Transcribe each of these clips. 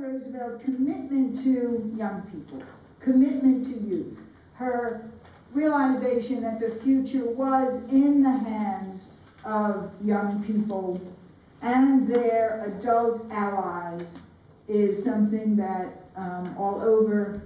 Roosevelt's commitment to young people, commitment to youth, her realization that the future was in the hands of young people and their adult allies is something that all over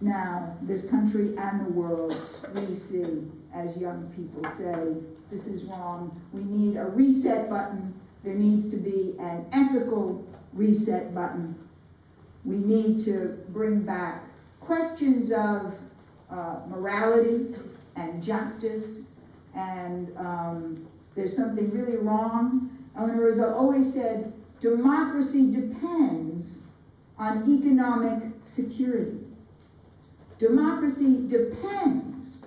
now, this country and the world, we see as young people say, this is wrong. We need a reset button. There needs to be an ethical reset button. We need to bring back questions of morality and justice, and there's something really wrong. Eleanor Roosevelt always said, democracy depends on economic security. Democracy depends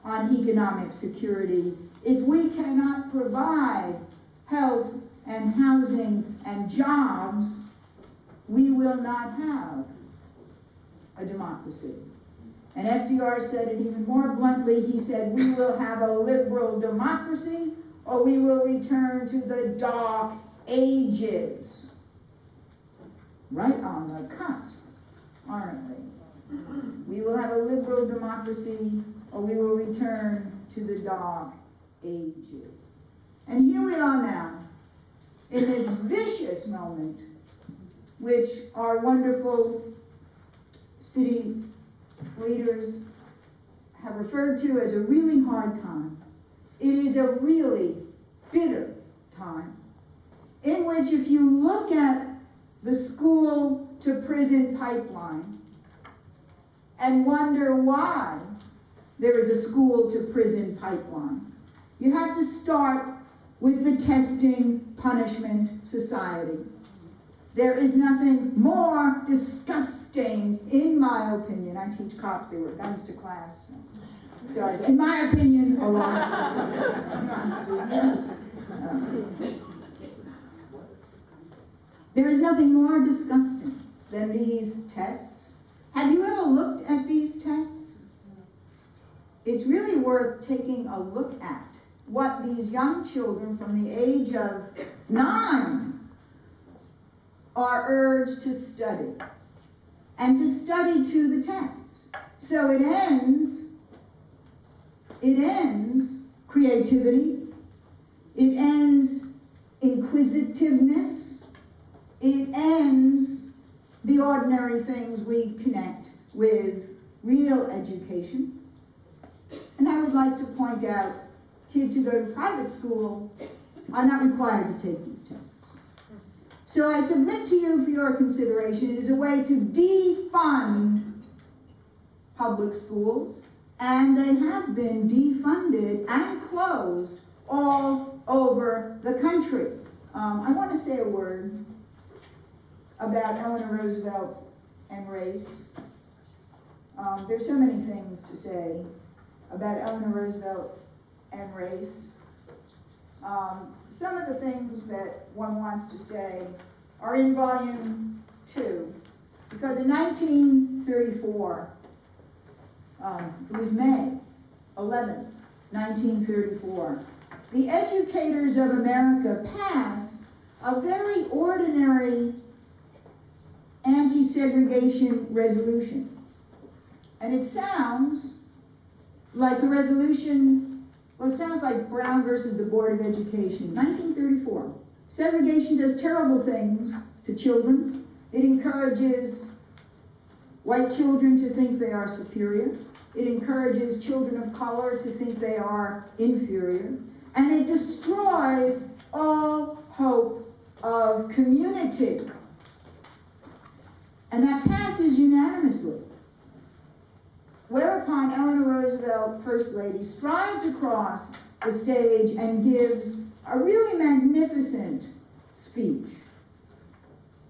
on economic security. If we cannot provide health and housing and jobs, we will not have a democracy. And FDR said it even more bluntly. He said, we will have a liberal democracy or we will return to the dark ages. Right on the cusp, aren't we? We will have a liberal democracy or we will return to the dark ages. And here we are now, in this vicious moment, which our wonderful city leaders have referred to as a really hard time. It is a really bitter time, in which if you look at the school to prison pipeline and wonder why there is a school to prison pipeline, you have to start with the testing punishment society. There is nothing more disgusting, in my opinion. I teach cops, they were guns to class. So I say, in my opinion, a lot. There is nothing more disgusting than these tests. Have you ever looked at these tests? It's really worth taking a look at what these young children from the age of 9 are urged to study, and to study to the tests. So it ends creativity, it ends inquisitiveness, it ends the ordinary things we connect with real education. And I would like to point out, kids who go to private school are not required to take these tests. So I submit to you for your consideration, it is a way to defund public schools, and they have been defunded and closed all over the country. I want to say a word about Eleanor Roosevelt and race. There's so many things to say about Eleanor Roosevelt and race. Some of the things that one wants to say are in volume 2, because in 1934, it was May 11th, 1934, the educators of America passed a very ordinary anti-segregation resolution. And it sounds like the resolution, well, it sounds like Brown versus the Board of Education, 1934. Segregation does terrible things to children. It encourages white children to think they are superior. It encourages children of color to think they are inferior. And it destroys all hope of community. And that passes unanimously. Whereupon Eleanor Roosevelt, First Lady, strides across the stage and gives a really magnificent speech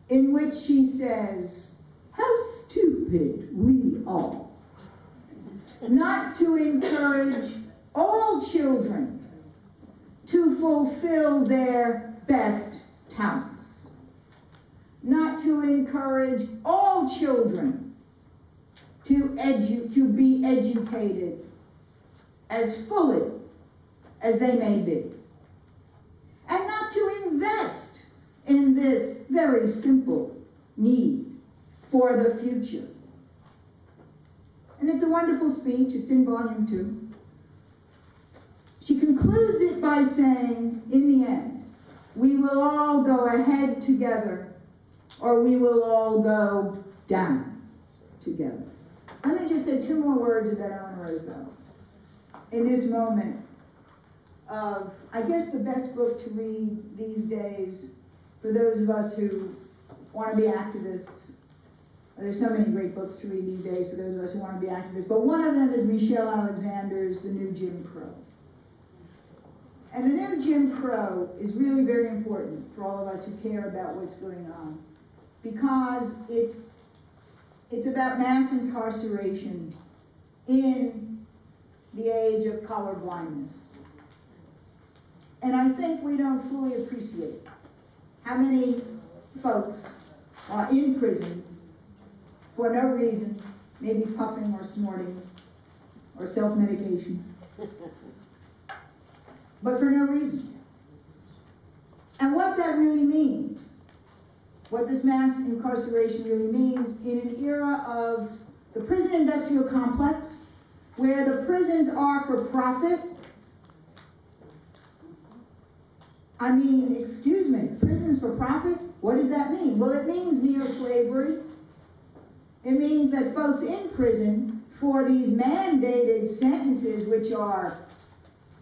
in which she says, how stupid we are not to encourage all children to fulfill their best talents, not to encourage all children to be educated as fully as they may be, and not to invest in this very simple need for the future. And it's a wonderful speech. It's in volume 2. She concludes it by saying, in the end, we will all go ahead together, or we will all go down together. Let me just say 2 more words about Eleanor Roosevelt. In this moment of, I guess, the best book to read these days for those of us who want to be activists. There's so many great books to read these days for those of us who want to be activists, but one of them is Michelle Alexander's The New Jim Crow. And the new Jim Crow is really very important for all of us who care about what's going on, because it's about mass incarceration in the age of color blindness. And I think we don't fully appreciate how many folks are in prison for no reason, maybe puffing or snorting or self-medication, but for no reason. And what that really means, what this mass incarceration really means in an era of the prison industrial complex, where the prisons are for profit. I mean, excuse me, prisons for profit? What does that mean? Well, it means neo-slavery. It means that folks in prison for these mandated sentences, which are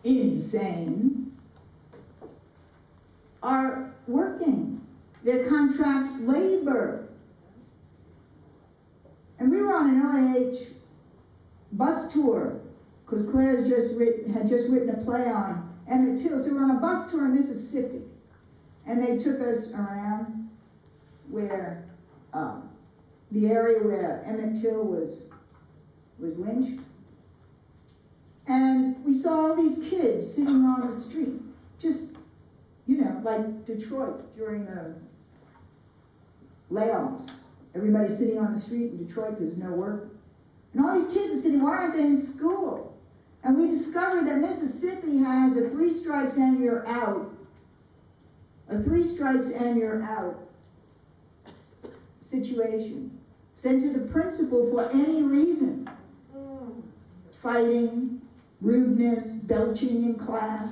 insane, are working. They're contract labor. And we were on an OAH bus tour, because Claire had just written a play on Emmett Till. So we're on a bus tour in Mississippi, and they took us around where the area where Emmett Till was lynched. And we saw all these kids sitting on the street, just, like Detroit during the layoffs. Everybody's sitting on the street in Detroit because there's no work. And all these kids are sitting, why aren't they in school? And we discovered that Mississippi has a 3 strikes and you're out. A 3 strikes and you're out situation. Sent to the principal for any reason. Fighting, rudeness, belching in class.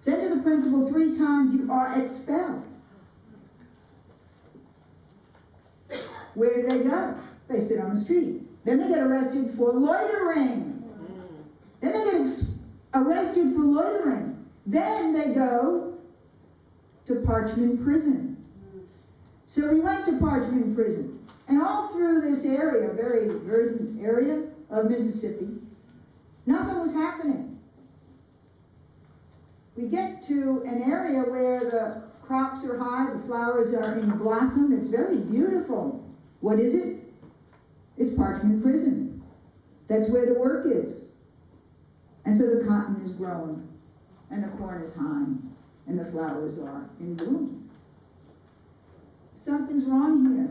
Sent to the principal 3 times, you are expelled. Where do they go? They sit on the street. Then they get arrested for loitering. Then they get arrested for loitering. Then they go to Parchman Prison. So we went to Parchman Prison. And all through this area, very verdant area of Mississippi, nothing was happening. We get to an area where the crops are high, the flowers are in blossom. It's very beautiful. What is it? It's Parchman Prison. That's where the work is. And so the cotton is growing, and the corn is high, and the flowers are in bloom. Something's wrong here.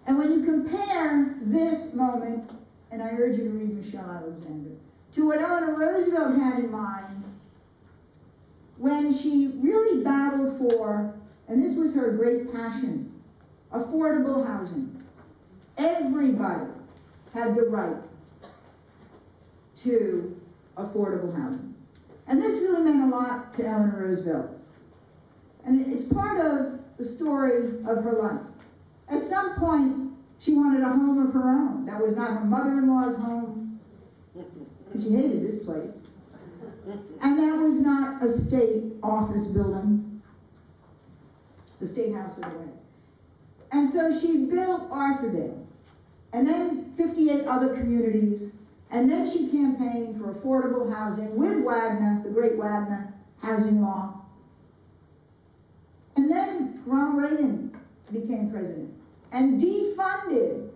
And when you compare this moment, and I urge you to read Michelle Alexander, to what Eleanor Roosevelt had in mind when she really battled for, and this was her great passion, affordable housing. Everybody had the right to affordable housing. And this really meant a lot to Eleanor Roosevelt. And it's part of the story of her life. At some point, she wanted a home of her own. That was not her mother-in-law's home, and she hated this place. And that was not a state office building, the State House of the way. And so she built Arthurdale, and then 58 other communities, and then she campaigned for affordable housing with Wagner, the great Wagner housing law. And then Ronald Reagan became president and defunded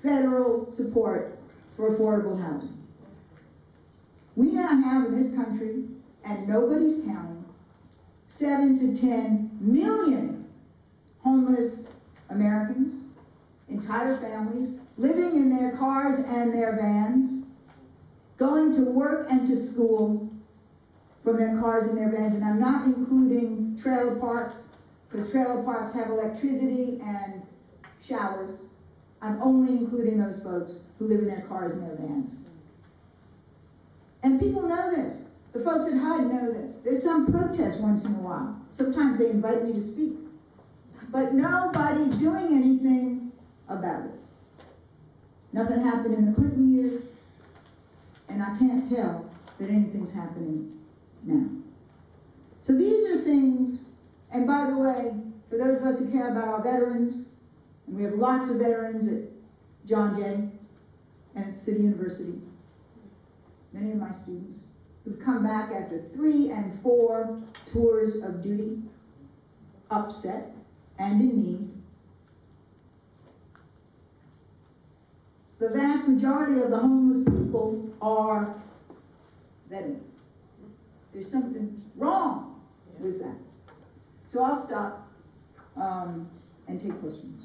federal support for affordable housing. We now have in this country, and nobody's counting, 7 to 10 million homeless Americans, entire families, living in their cars and their vans, going to work and to school from their cars and their vans. And I'm not including trailer parks, because trailer parks have electricity and showers. I'm only including those folks who live in their cars and their vans. And people know this. The folks at HUD know this. There's some protest once in a while. Sometimes they invite me to speak. But nobody's doing anything about it. Nothing happened in the Clinton years, and I can't tell that anything's happening now. So these are things, and by the way, for those of us who care about our veterans, and we have lots of veterans at John Jay and at City University, many of my students, who've come back after 3 and 4 tours of duty, upset and in need. The vast majority of the homeless people are veterans. There's something wrong with that. So I'll stop and take questions.